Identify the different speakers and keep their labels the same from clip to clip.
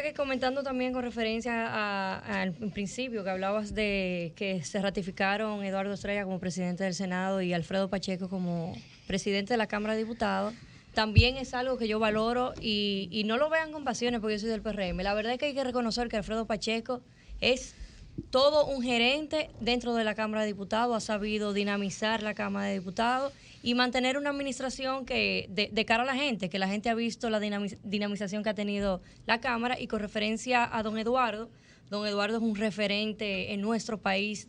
Speaker 1: sabes que comentando también con referencia al principio que hablabas de que se ratificaron Eduardo Estrella como presidente del Senado y Alfredo Pacheco como presidente de la Cámara de Diputados, también es algo que yo valoro y no lo vean con pasiones porque yo soy del PRM. La verdad es que hay que reconocer que Alfredo Pacheco es todo un gerente dentro de la Cámara de Diputados, ha sabido dinamizar la Cámara de Diputados y mantener una administración que de cara a la gente, que la gente ha visto la dinamización que ha tenido la Cámara. Y con referencia a don Eduardo es un referente en nuestro país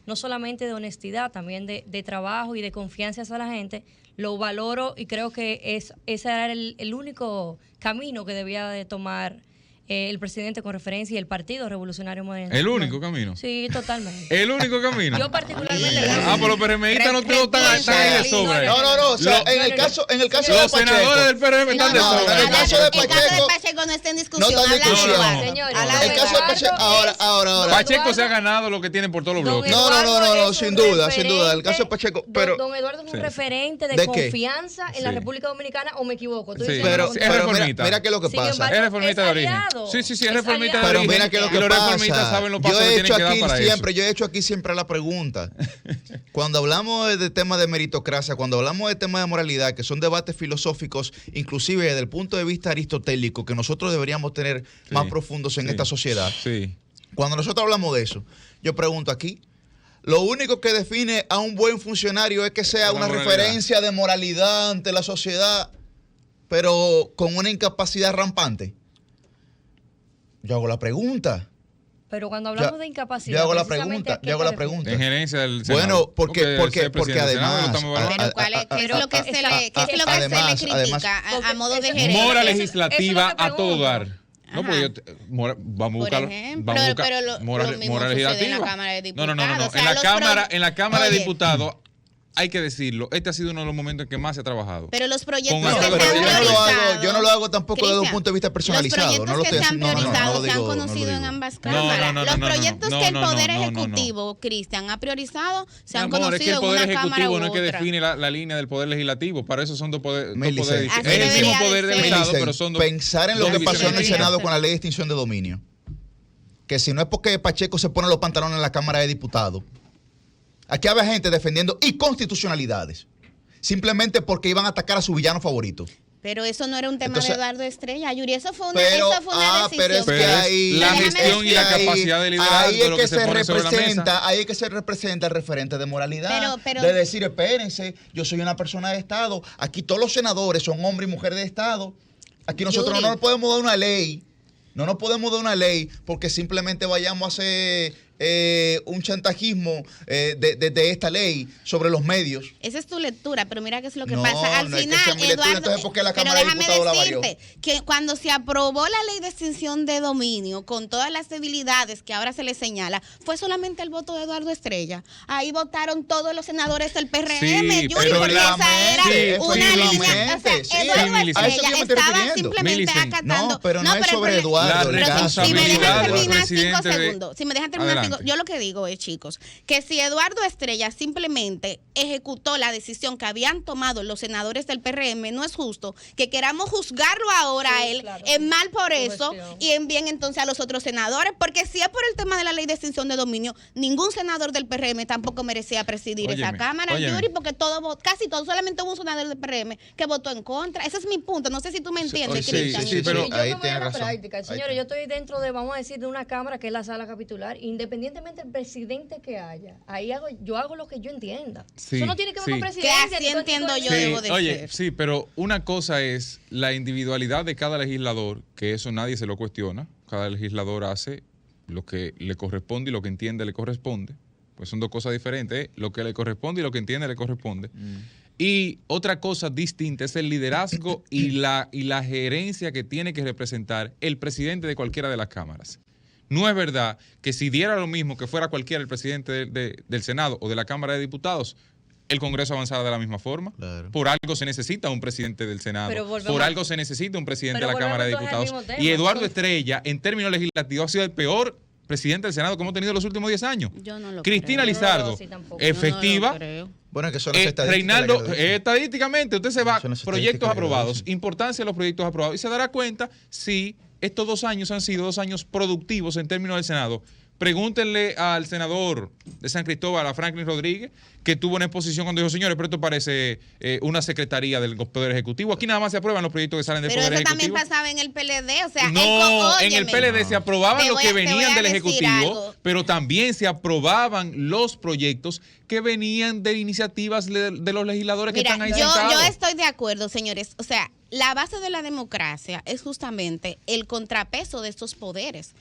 Speaker 1: no solamente de honestidad, también de trabajo y de confianza hacia la gente. Lo valoro y creo que ese era el único camino que debía de tomar el presidente con referencia y el Partido Revolucionario Moderno.
Speaker 2: ¿El único camino?
Speaker 1: Sí, totalmente.
Speaker 2: ¿El único camino?
Speaker 1: Yo particularmente.
Speaker 2: Pues los PRMistas no están ahí de sobra.
Speaker 3: No. O sea, en el caso de Pacheco.
Speaker 2: Los senadores del PRM están de sobra.
Speaker 3: En el caso de
Speaker 4: Pacheco no está en discusión.
Speaker 3: No está en discusión.
Speaker 1: Señores,
Speaker 3: En el caso de Pacheco, ahora.
Speaker 2: Pacheco se ha ganado lo que tiene por todos los bloques.
Speaker 3: No, sin duda. El caso de Pacheco, pero
Speaker 1: don Eduardo es un referente de confianza en la República Dominicana, ¿o me equivoco?
Speaker 3: Pero mira qué es lo que pasa.
Speaker 2: Es reformista de origen. Sí, es reformista.
Speaker 3: Pero mira que lo que pasa,
Speaker 2: saben los pasos que tienen que dar para
Speaker 3: yo he hecho aquí siempre la pregunta. Cuando hablamos de temas de meritocracia, cuando hablamos de temas de moralidad, que son debates filosóficos, inclusive desde el punto de vista aristotélico, que nosotros deberíamos tener más profundos en esta sociedad.
Speaker 2: Sí.
Speaker 3: Cuando nosotros hablamos de eso, yo pregunto aquí, lo único que define a un buen funcionario es que sea una referencia de moralidad ante la sociedad, pero con una incapacidad rampante. Yo hago la pregunta.
Speaker 1: Pero cuando hablamos de incapacidad,
Speaker 3: yo hago la pregunta.
Speaker 2: En gerencia del Senado.
Speaker 3: Bueno, porque además.
Speaker 4: ¿Qué es lo que se le critica a modo de gerencia?
Speaker 2: Mora legislativa a todo dar. No, porque vamos a buscar mora legislativa. No. En la Cámara de Diputados, hay que decirlo, este ha sido uno de los momentos en que más se ha trabajado.
Speaker 4: Pero los proyectos
Speaker 3: yo no lo hago tampoco desde un punto de vista personalizado.
Speaker 4: Los proyectos que se han priorizado se han conocido en ambas cámaras. Los proyectos que el Poder Ejecutivo, Cristian, ha priorizado se han conocido en una cámara u otra.
Speaker 2: El Poder Ejecutivo no es que define la línea del Poder Legislativo, para eso son dos poderes. Es
Speaker 3: el
Speaker 2: mismo poder del Estado, pero son dos.
Speaker 3: Pensar en lo que pasó en el Senado con la ley de extinción de dominio. Que si no es porque Pacheco se pone los pantalones en la Cámara de Diputados. Aquí había gente defendiendo inconstitucionalidades, simplemente porque iban a atacar a su villano favorito.
Speaker 4: Pero eso no era un tema de Eduardo Estrella, Yuri, eso fue una decisión.
Speaker 3: Pero es que ahí
Speaker 2: la gestión y la capacidad de liderazgo
Speaker 3: ahí es
Speaker 2: lo que se pone sobre la mesa.
Speaker 3: Ahí es que se representa el referente de moralidad, de decir, espérense, yo soy una persona de Estado, aquí todos los senadores son hombres y mujeres de Estado, aquí nosotros no nos podemos dar una ley, porque simplemente vayamos a hacer un chantajismo de esta ley sobre los medios.
Speaker 4: Esa es tu lectura, pero mira qué es lo que pasa. Al final, Eduardo,
Speaker 3: entonces, ¿por qué la Cámara de Diputados la varió?
Speaker 4: Que cuando se aprobó la ley de extinción de dominio, con todas las debilidades que ahora se le señala, fue solamente el voto de Eduardo Estrella. Ahí votaron todos los senadores del PRM,
Speaker 2: sí,
Speaker 4: Yuri, porque esa era una línea. O sea, Eduardo Estrella estaba simplemente acatando.
Speaker 3: No, pero no es sobre Eduardo.
Speaker 4: Si me dejan terminar 5 segundos. Si me dejan terminar 5, yo lo que digo es, chicos, que si Eduardo Estrella simplemente ejecutó la decisión que habían tomado los senadores del PRM, no es justo que queramos juzgarlo ahora a él en mal por eso y en bien entonces a los otros senadores, porque si es por el tema de la ley de extinción de dominio, ningún senador del PRM tampoco merecía presidir esa Cámara, Yuri, porque casi todo, solamente hubo un senador del PRM que votó en contra. Ese es mi punto, no sé si tú me entiendes, Cristian.
Speaker 2: Sí, pero
Speaker 1: ahí tiene razón. Señores, yo estoy dentro de, vamos a decir, de una Cámara que es la sala capitular, independientemente del presidente que haya, ahí yo hago lo que yo entienda. Eso no tiene que ver con presidencia.
Speaker 4: Que así entiendo yo debo de ser.
Speaker 2: Oye, sí, pero una cosa es la individualidad de cada legislador, que eso nadie se lo cuestiona. Cada legislador hace lo que le corresponde y lo que entiende le corresponde. Pues son dos cosas diferentes, ¿eh? Lo que le corresponde y lo que entiende le corresponde. Y otra cosa distinta es el liderazgo y la gerencia que tiene que representar el presidente de cualquiera de las cámaras. No es verdad que si diera lo mismo que fuera cualquiera el presidente del Senado o de la Cámara de Diputados, el Congreso avanzara de la misma forma. Claro. Por algo se necesita un presidente del Senado, por algo se necesita un presidente de la Cámara de Diputados. Y Eduardo Estrella, en términos legislativos, ha sido el peor presidente del Senado que hemos tenido en los últimos 10 años.
Speaker 4: Yo no lo
Speaker 2: Cristina
Speaker 4: creo.
Speaker 2: Lizardo, efectiva.
Speaker 3: Bueno, que son las estadísticas.
Speaker 2: Reinaldo, estadísticamente, usted se va, proyectos aprobados, importancia de los proyectos aprobados, y se dará cuenta si estos 2 años han sido 2 años productivos en términos del Senado. Pregúntenle al senador de San Cristóbal, a Franklin Rodríguez, que tuvo una exposición cuando dijo, señores, pero esto parece una secretaría del Poder Ejecutivo. Aquí nada más se aprueban los proyectos que salen del Poder Ejecutivo.
Speaker 4: Pero eso también pasaba en el PLD, o sea,
Speaker 2: no, en el PLD se aprobaban los que venían del Ejecutivo, pero también se aprobaban los proyectos que venían de iniciativas de los legisladores que están ahí sentados.
Speaker 4: Yo estoy de acuerdo, señores. O sea, la base de la democracia es justamente el contrapeso de estos poderes.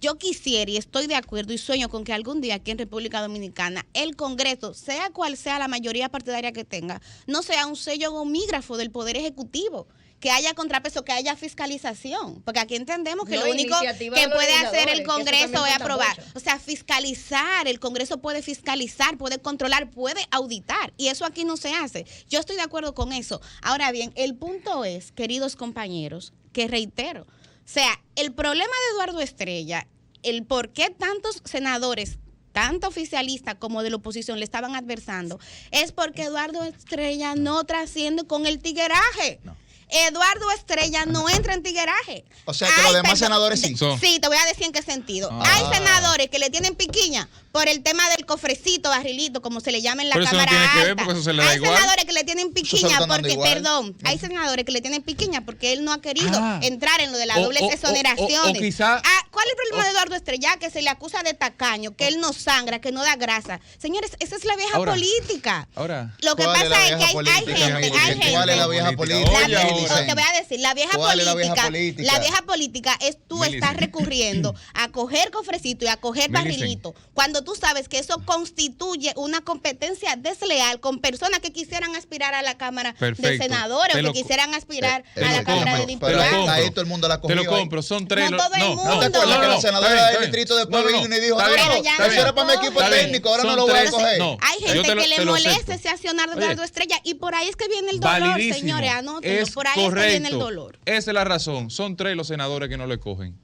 Speaker 4: Yo quisiera y estoy de acuerdo y sueño con que algún día aquí en República Dominicana el Congreso, sea cual sea la mayoría partidaria que tenga, no sea un sello gomígrafo del Poder Ejecutivo, que haya contrapeso, que haya fiscalización, porque aquí entendemos que lo único que puede hacer el Congreso es aprobar. O sea, fiscalizar, el Congreso puede fiscalizar, puede controlar, puede auditar, y eso aquí no se hace. Yo estoy de acuerdo con eso. Ahora bien, el punto es, queridos compañeros, que reitero, o sea, el problema de Eduardo Estrella, el por qué tantos senadores, tanto oficialistas como de la oposición, le estaban adversando, es porque Eduardo Estrella no trasciende con el tigueraje. No. Eduardo Estrella no entra en tigueraje.
Speaker 3: O sea, que los demás senadores sí.
Speaker 4: Sí, te voy a decir en qué sentido. Hay senadores que le tienen piquiña por el tema del cofrecito, barrilito, como se le llama en la Cámara Alta. Hay senadores que le tienen piquiña porque, hay senadores que le tienen piquiña porque él no ha querido entrar en lo de las dobles exoneraciones. ¿Cuál es el problema de Eduardo Estrella? Que se le acusa de tacaño, que él no sangra, que no da grasa. Señores, esa es la vieja política. Lo que pasa es que hay gente.
Speaker 3: ¿Cuál es la vieja política?
Speaker 4: Te voy a decir, la vieja política es tú estás recurriendo a coger cofrecito y a coger barrilito, cuando tú sabes que eso constituye una competencia desleal con personas que quisieran aspirar a la Cámara de Senadores o que quisieran aspirar a la Cámara de Diputados.
Speaker 3: Ahí todo el mundo la cogió.
Speaker 2: Te lo compro, son 3.
Speaker 4: No todo el mundo.
Speaker 3: ¿No te acuerdas que la senadora del distrito después vino y dijo, eso era para mi equipo técnico, ahora no lo voy a coger?
Speaker 4: Hay gente que le molesta ese accionar de Eduardo Estrella y por ahí es que viene el dolor, señores, anótenlo. Por ahí es que viene el dolor.
Speaker 2: Esa es la razón. Son 3 los senadores que no le cogen.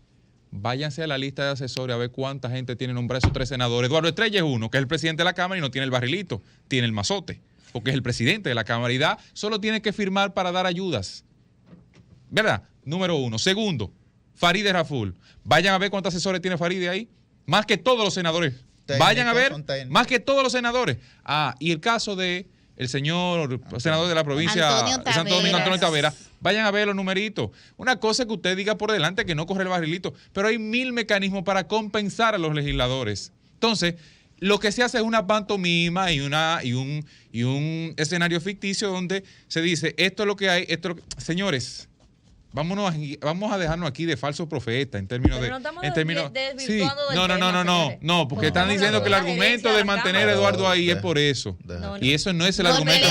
Speaker 2: Váyanse a la lista de asesores a ver cuánta gente tiene nombrado esos 3 senadores. Eduardo Estrella es uno, que es el presidente de la Cámara y no tiene el barrilito, tiene el mazote, porque es el presidente de la Cámara y solo tiene que firmar para dar ayudas. ¿Verdad? Número 1. Segundo, Farideh Raful. Vayan a ver cuántos asesores tiene Farideh ahí. Más que todos los senadores. Vayan a ver, más que todos los senadores. Y el caso de el señor senador de la provincia de Santo Domingo, Antonio Tavera. Vayan a ver los numeritos. Una cosa es que usted diga por delante que no corre el barrilito, pero hay 1000 mecanismos para compensar a los legisladores. Entonces, lo que se hace es una pantomima y un escenario ficticio donde se dice, esto es lo que hay, señores, vamos a dejarnos aquí de falsos profetas en términos de... No, porque están diciendo que el argumento de mantener a Eduardo ahí es por eso. Y eso no es el argumento.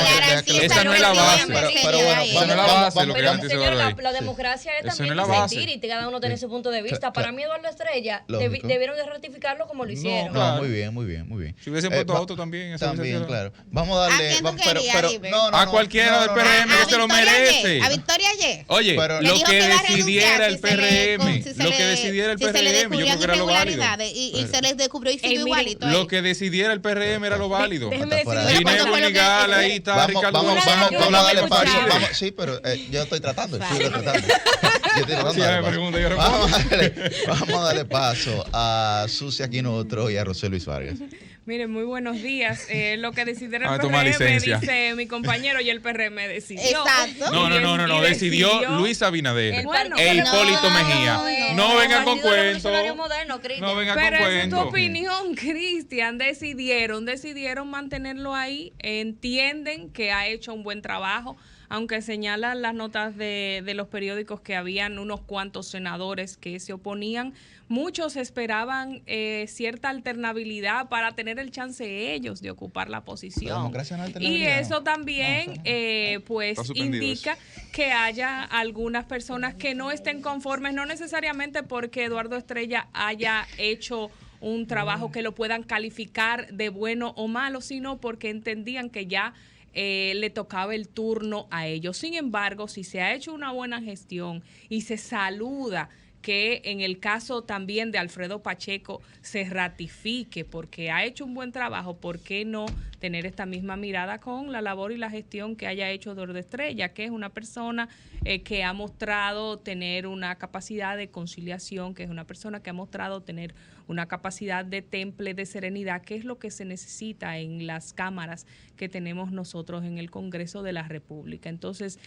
Speaker 2: Esa no es la base.
Speaker 3: Pero bueno,
Speaker 2: esa no es la base lo que garantiza
Speaker 1: Eduardo
Speaker 2: ahí.
Speaker 1: La democracia es también sentir y cada uno tiene su punto de vista. Para mí Eduardo Estrella debieron de ratificarlo como lo hicieron.
Speaker 3: No, muy bien.
Speaker 2: Si hubiesen puesto a otro también.
Speaker 3: También, claro. Vamos a darle...
Speaker 2: A cualquiera del PRM que se lo merece.
Speaker 4: A Victoria ayer.
Speaker 2: Oye, lo que decidiera el PRM, yo creo que era lo válido.
Speaker 4: Y se les descubrió y sigue igualito.
Speaker 2: Lo que decidiera el PRM era lo válido.
Speaker 1: Déjeme decirle
Speaker 2: Dinero ilegal, ahí está Ricardo.
Speaker 3: Vamos a darle paso. Sí, pero yo estoy tratando. Vamos a darle paso a Susi Aquino y a José Luis Vargas.
Speaker 5: Miren, muy buenos días. Lo que decidiera el PRM, dice mi compañero, y el PRM decidió.
Speaker 4: Exacto.
Speaker 2: No, decidió Luis Abinader e Hipólito Mejía. No vengan con cuentos. No vengan con
Speaker 5: cuentos. Pero es tu opinión, Cristian. Decidieron mantenerlo ahí. Entienden que ha hecho un buen trabajo, aunque señalan las notas de los periódicos que habían unos cuantos senadores que se oponían. Muchos esperaban cierta alternabilidad para tener el chance ellos de ocupar la posición. Y eso también pues indica que haya algunas personas que no estén conformes, no necesariamente porque Eduardo Estrella haya hecho un trabajo que lo puedan calificar de bueno o malo, sino porque entendían que ya le tocaba el turno a ellos. Sin embargo, si se ha hecho una buena gestión y se saluda que en el caso también de Alfredo Pacheco se ratifique porque ha hecho un buen trabajo. ¿Por qué no tener esta misma mirada con la labor y la gestión que haya hecho Eduardo Estrella, que es una persona que ha mostrado tener una capacidad de conciliación, que es una persona que ha mostrado tener una capacidad de temple, de serenidad, que es lo que se necesita en las cámaras que tenemos nosotros en el Congreso de la República? Entonces,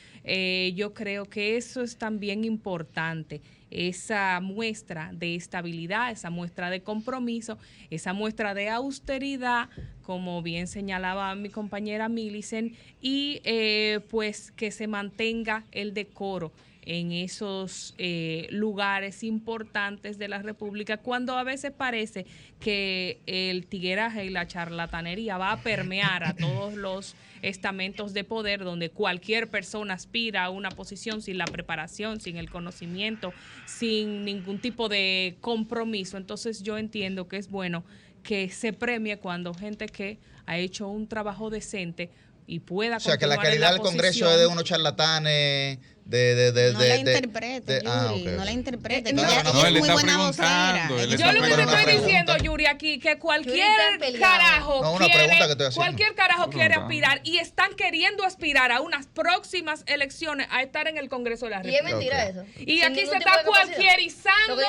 Speaker 5: yo creo que eso es también importante, esa muestra de estabilidad, esa muestra de compromiso, esa muestra de austeridad, como bien señalaba mi compañera Millicent, y pues que se mantenga el decoro en esos lugares importantes de la República, cuando a veces parece que el tigueraje y la charlatanería va a permear a todos los estamentos de poder, donde cualquier persona aspira a una posición sin la preparación, sin el conocimiento, sin ningún tipo de compromiso. Entonces yo entiendo que es bueno que se premie cuando gente que ha hecho un trabajo decente y pueda continuar.
Speaker 3: O sea, que la calidad del Congreso es de unos charlatanes.
Speaker 4: No la interprete, Yuri, no la interprete.
Speaker 2: No, él está preguntando.
Speaker 5: Yo lo que te estoy diciendo, Yuri, aquí, que cualquier carajo quiere aspirar y están queriendo aspirar a unas próximas elecciones a estar en el Congreso de la República.
Speaker 1: Y es mentira eso.
Speaker 5: Y aquí se está cualquierizando.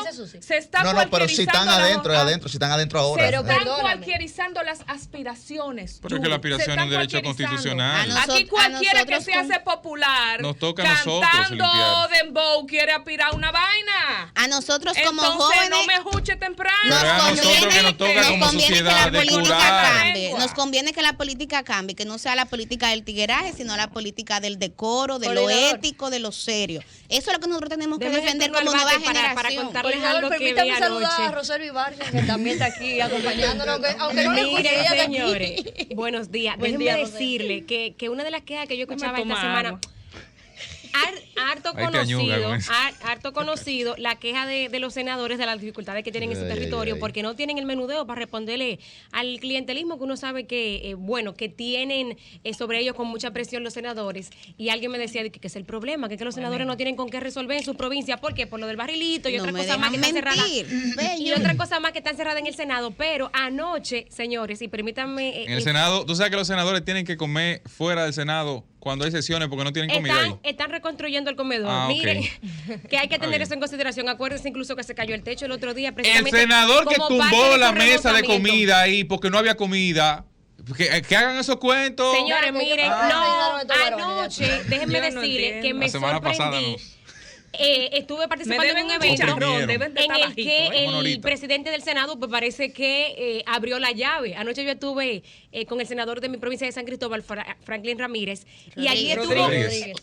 Speaker 3: No, pero si están adentro, si están adentro ahora.
Speaker 5: Se están cualquierizando las aspiraciones.
Speaker 2: Pero es que la aspiración es un derecho constitucional.
Speaker 5: Aquí cualquiera que se hace popular.
Speaker 2: Nos toca a nosotros.
Speaker 5: Cantando dembow quiere aspirar una vaina.
Speaker 4: A nosotros como
Speaker 5: Entonces,
Speaker 4: jóvenes.
Speaker 5: no me escuche temprano.
Speaker 4: Nos conviene que la política cambie, que no sea la política del tigueraje, sino la política del decoro, de lo ético, de lo serio. Eso es lo que nosotros tenemos que defender como nueva generación.
Speaker 1: Para contarles algo que vi anoche. Saludar a Roselvi Vargas, que también está aquí acompañándonos, aunque no lo
Speaker 6: Miren, señores, buenos días. Déjenme decirle que una de las quejas que yo escuchaba esta semana, harto conocido la queja de los senadores de las dificultades que tienen en su territorio, porque no tienen el menudeo para responderle al clientelismo que uno sabe que, que tienen sobre ellos con mucha presión los senadores. Y alguien me decía que es el problema, que los senadores no tienen con qué resolver en su provincia. ¿Por qué? Por lo del barrilito y otras cosas más que están cerradas. Y otras cosas más que están cerradas en el Senado. Pero anoche, señores, y permítanme...
Speaker 2: en el Senado, tú sabes que los senadores tienen que comer fuera del Senado cuando hay sesiones porque no tienen comida ahí.
Speaker 6: Están reconstruyendo el comedor. Miren, que hay que tener eso en consideración. Acuérdense incluso que se cayó el techo el otro día.
Speaker 2: El senador que tumbó la mesa de comida ahí porque no había comida. Que hagan esos cuentos.
Speaker 6: Señores, miren, anoche, déjenme decirle que me sorprendí. Estuve participando en un evento en el que el presidente del Senado pues parece que abrió la llave. Anoche yo estuve con el senador de mi provincia de San Cristóbal, Franklin Ramírez, y allí estuvo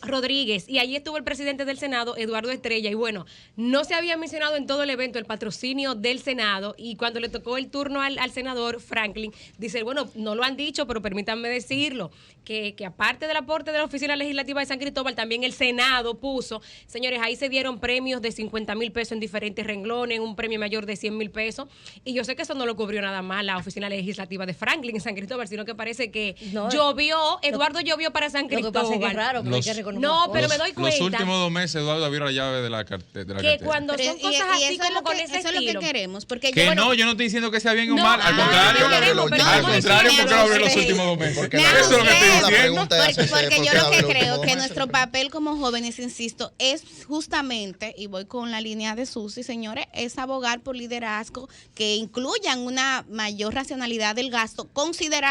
Speaker 6: Rodríguez, y allí estuvo el presidente del Senado, Eduardo Estrella, y bueno, no se había mencionado en todo el evento el patrocinio del Senado, y cuando le tocó el turno al senador Franklin, dice, bueno, no lo han dicho, pero permítanme decirlo, que aparte del aporte de la Oficina Legislativa de San Cristóbal, también el Senado puso, señores, ahí se dieron premios de 50,000 pesos en diferentes renglones, un premio mayor de 100,000 pesos, y yo sé que eso no lo cubrió nada más la Oficina Legislativa de Franklin en San Cristóbal, sino que parece que Eduardo llovió para San Cristóbal. Lo que pasa es que es raro, pero hay que reconocer. No, pero me doy cuenta.
Speaker 2: Los últimos 2 meses Eduardo abrió la llave de la cartera. Que
Speaker 6: cuando son cosas así como con ese estilo.
Speaker 4: Eso es lo que queremos. Porque
Speaker 2: yo no estoy diciendo que sea bien o mal, al contrario, porque lo abrió los últimos 2 meses. Eso es lo que estoy diciendo.
Speaker 4: Porque yo lo que creo que nuestro papel como jóvenes, insisto, es justamente, y voy con la línea de Susi, señores, es abogar por liderazgo que incluyan una mayor racionalidad del gasto, considerando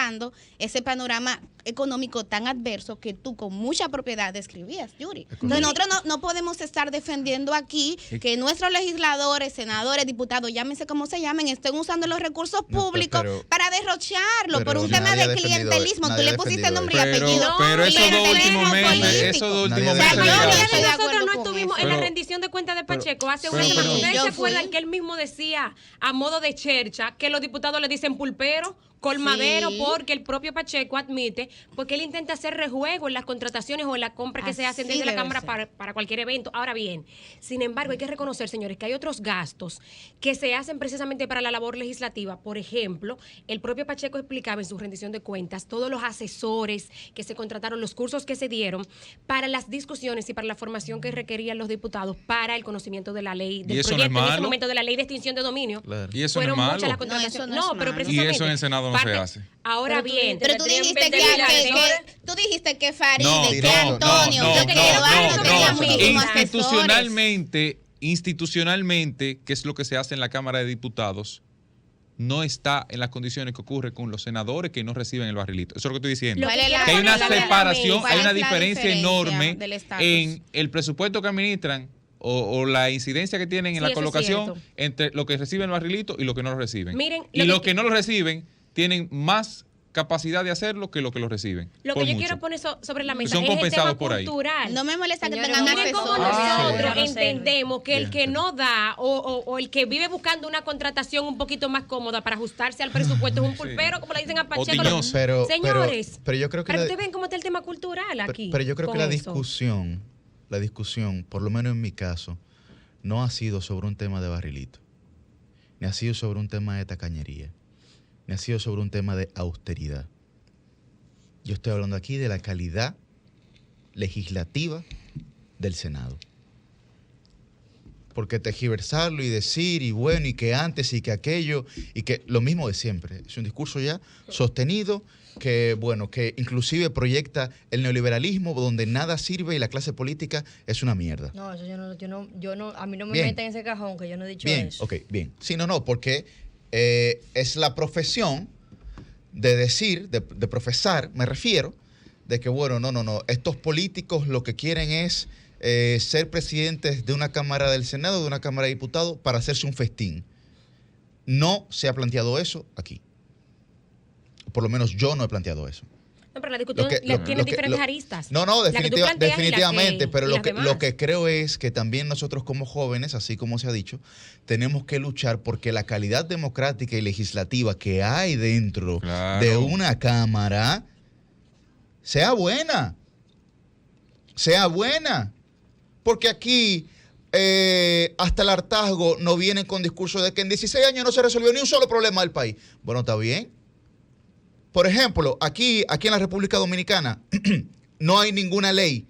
Speaker 4: ese panorama económico tan adverso que tú con mucha propiedad describías, Yuri. Entonces nosotros no podemos estar defendiendo aquí que nuestros legisladores, senadores, diputados, llámense como se llamen, estén usando los recursos públicos para derrocharlo por un tema de clientelismo. Tú le pusiste nombre y apellido.
Speaker 2: Pero esos 2 últimos meses,
Speaker 6: nosotros no estuvimos en la rendición de cuentas de Pacheco hace un año. ¿Ustedes se acuerdan que él mismo decía, a modo de chercha, que los diputados le dicen pulpero? colmadero, porque el propio Pacheco admite porque él intenta hacer rejuego en las contrataciones o en las compras que se hacen desde la Cámara para cualquier evento. Ahora bien, sin embargo, hay que reconocer, señores, que hay otros gastos que se hacen precisamente para la labor legislativa. Por ejemplo, el propio Pacheco explicaba en su rendición de cuentas todos los asesores que se contrataron, los cursos que se dieron para las discusiones y para la formación que requerían los diputados para el conocimiento de la ley, del proyecto en ese momento de la ley de extinción de dominio.
Speaker 2: Claro. Y eso fueron no es malo.
Speaker 6: Muchas las contrataciones. No, pero precisamente.
Speaker 2: Y eso en el Senado no se hace.
Speaker 6: Ahora bien.
Speaker 4: Pero tú dijiste que Farideh, que Antonio, que Eduardo tenía muchísimos asesores.
Speaker 2: Institucionalmente, que es lo que se hace en la Cámara de Diputados, no está en las condiciones que ocurre con los senadores que no reciben el barrilito. Eso es lo que estoy diciendo. Que hay una separación, hay una diferencia enorme en el presupuesto que administran o la incidencia que tienen en la colocación entre lo que reciben el barrilito y lo que no lo reciben.
Speaker 6: Miren,
Speaker 2: y los que no lo reciben tienen más capacidad de hacerlo que lo que lo reciben.
Speaker 6: Lo que yo quiero poner sobre la mesa
Speaker 2: son
Speaker 6: es el tema
Speaker 2: por
Speaker 6: cultural.
Speaker 2: Ahí.
Speaker 4: No me molesta que tengan
Speaker 6: miren cómo nosotros
Speaker 2: sí.
Speaker 6: entendemos que el que no da o el que vive buscando una contratación un poquito más cómoda para ajustarse al presupuesto es un pulpero, como le dicen a Pacheco. Señores,
Speaker 3: pero yo creo que
Speaker 6: ustedes ven cómo está el tema cultural aquí.
Speaker 3: Pero yo creo que la discusión, por lo menos en mi caso, no ha sido sobre un tema de barrilito, ni ha sido sobre un tema de tacañería, ni ha sido sobre un tema de austeridad. Yo estoy hablando aquí de la calidad legislativa del Senado. Porque tergiversarlo y decir, y bueno, y que antes, y que aquello, y que lo mismo de siempre. Es un discurso ya sostenido, que bueno, que inclusive proyecta el neoliberalismo, donde nada sirve y la clase política es una mierda.
Speaker 1: No, eso yo no, a mí no me meten en ese cajón, que yo no he dicho eso.
Speaker 3: Ok, bien. Sí, no, porque es la profesión de decir, de profesar, me refiero, de que bueno, no, estos políticos lo que quieren es ser presidentes de una Cámara del Senado, de una Cámara de Diputados, para hacerse un festín. No se ha planteado eso aquí. Por lo menos yo no he planteado eso.
Speaker 6: No, pero la discusión tiene diferentes aristas.
Speaker 3: No, definitivamente, pero lo que creo es que también nosotros como jóvenes, así como se ha dicho, tenemos que luchar porque la calidad democrática y legislativa que hay dentro de una Cámara sea buena. Porque aquí hasta el hartazgo no vienen con discurso de que en 16 años no se resolvió ni un solo problema del país. Bueno, está bien. Por ejemplo, aquí en la República Dominicana no hay ninguna ley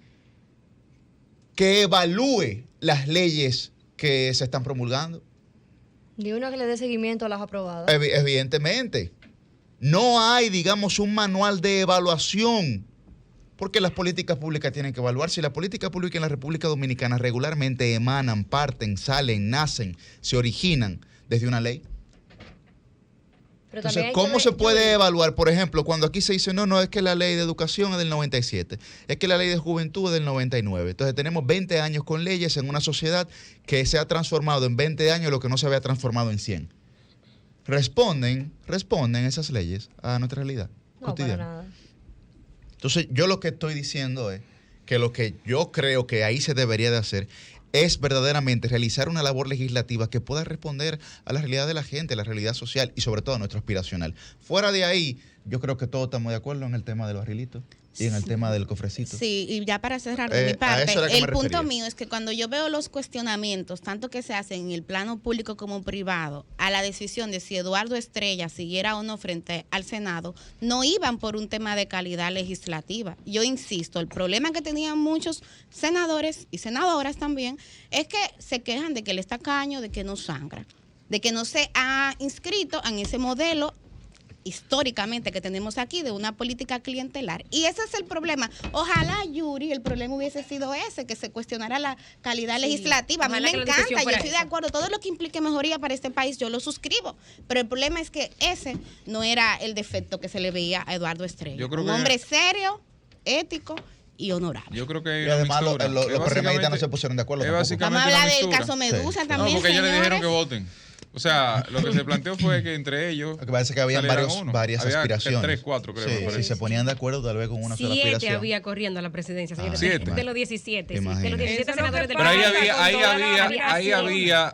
Speaker 3: que evalúe las leyes que se están promulgando.
Speaker 1: Ni una que le dé seguimiento a las aprobadas.
Speaker 3: Evidentemente. No hay, digamos, un manual de evaluación, porque las políticas públicas tienen que evaluarse. Y las políticas públicas en la República Dominicana regularmente emanan, parten, salen, nacen, se originan desde una ley. Entonces, ¿cómo se puede evaluar? Por ejemplo, cuando aquí se dice, no, es que la ley de educación es del 97, es que la ley de juventud es del 99. Entonces, tenemos 20 años con leyes en una sociedad que se ha transformado en 20 años lo que no se había transformado en 100. ¿Responden esas leyes a nuestra realidad cotidiana?
Speaker 1: Para nada.
Speaker 3: Entonces, yo lo que estoy diciendo es que lo que yo creo que ahí se debería de hacer es verdaderamente realizar una labor legislativa que pueda responder a la realidad de la gente, a la realidad social y sobre todo a nuestro aspiracional. Fuera de ahí, yo creo que todos estamos de acuerdo en el tema del barrilito y en el tema del cofrecito.
Speaker 4: Sí, y ya para cerrar de mi parte, el punto mío es que cuando yo veo los cuestionamientos, tanto que se hacen en el plano público como privado, a la decisión de si Eduardo Estrella siguiera o no frente al Senado, no iban por un tema de calidad legislativa. Yo insisto, el problema que tenían muchos senadores y senadoras también es que se quejan de que él está caño, de que no sangra, de que no se ha inscrito en ese modelo históricamente que tenemos aquí de una política clientelar. Y ese es el problema. Ojalá, Yuri, el problema hubiese sido ese, que se cuestionara la calidad legislativa. A mí me encanta, yo estoy de acuerdo. Todo lo que implique mejoría para este país, yo lo suscribo. Pero el problema es que ese no era el defecto que se le veía a Eduardo Estrella. Un hombre serio, ético y honorable.
Speaker 2: Yo creo que
Speaker 3: y además los PRMistas no se pusieron de acuerdo.
Speaker 4: Vamos a hablar del caso Medusa también,
Speaker 2: porque
Speaker 4: señores.
Speaker 2: ellos le dijeron que voten. O sea, lo que se planteó fue que entre ellos.
Speaker 3: Lo que parece que habían varias aspiraciones.
Speaker 2: 3, 4, creo.
Speaker 3: Sí, si se ponían de acuerdo, tal vez con una sola aspiración.
Speaker 6: 7 había corriendo a la presidencia, señores.
Speaker 2: 7.
Speaker 6: De los 17. De los 17 senadores del
Speaker 2: Pero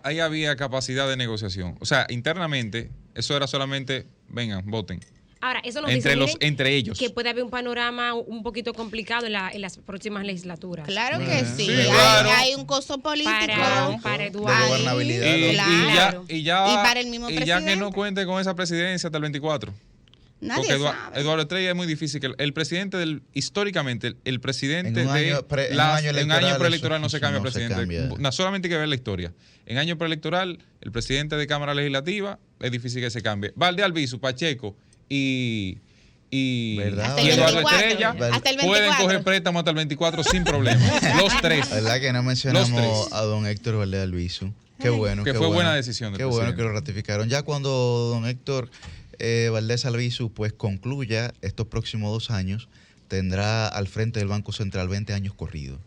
Speaker 2: ahí había capacidad de negociación. O sea, internamente, eso era solamente, vengan, voten.
Speaker 6: Ahora, eso nos
Speaker 2: entre ellos.
Speaker 6: Que puede haber un panorama un poquito complicado en las próximas legislaturas.
Speaker 4: Claro que sí.
Speaker 2: Claro.
Speaker 4: Hay un costo político.
Speaker 6: Para Eduardo.
Speaker 3: De gobernabilidad.
Speaker 2: Y para el mismo
Speaker 4: presidente.
Speaker 2: Y ya que no cuente con esa presidencia hasta el 24.
Speaker 4: Nadie
Speaker 2: porque
Speaker 4: sabe.
Speaker 2: Eduardo Estrella es muy difícil. Que el presidente históricamente, el presidente
Speaker 3: en un año
Speaker 2: preelectoral no se cambia presidente.
Speaker 3: Cambia.
Speaker 2: Solamente hay que ver la historia. En año preelectoral, el presidente de Cámara Legislativa es difícil que se cambie. Valde Albizu, Pacheco y Eduardo Estrella pueden coger préstamo hasta el 24 sin problema. Los tres.
Speaker 3: La verdad que no mencionamos a don Héctor Valdés Albizu. Qué bueno.
Speaker 2: Que fue buena decisión.
Speaker 3: Qué bueno que lo ratificaron. Ya cuando don Héctor Valdés Albizu pues concluya estos próximos 2 años, tendrá al frente del Banco Central 20 años corridos.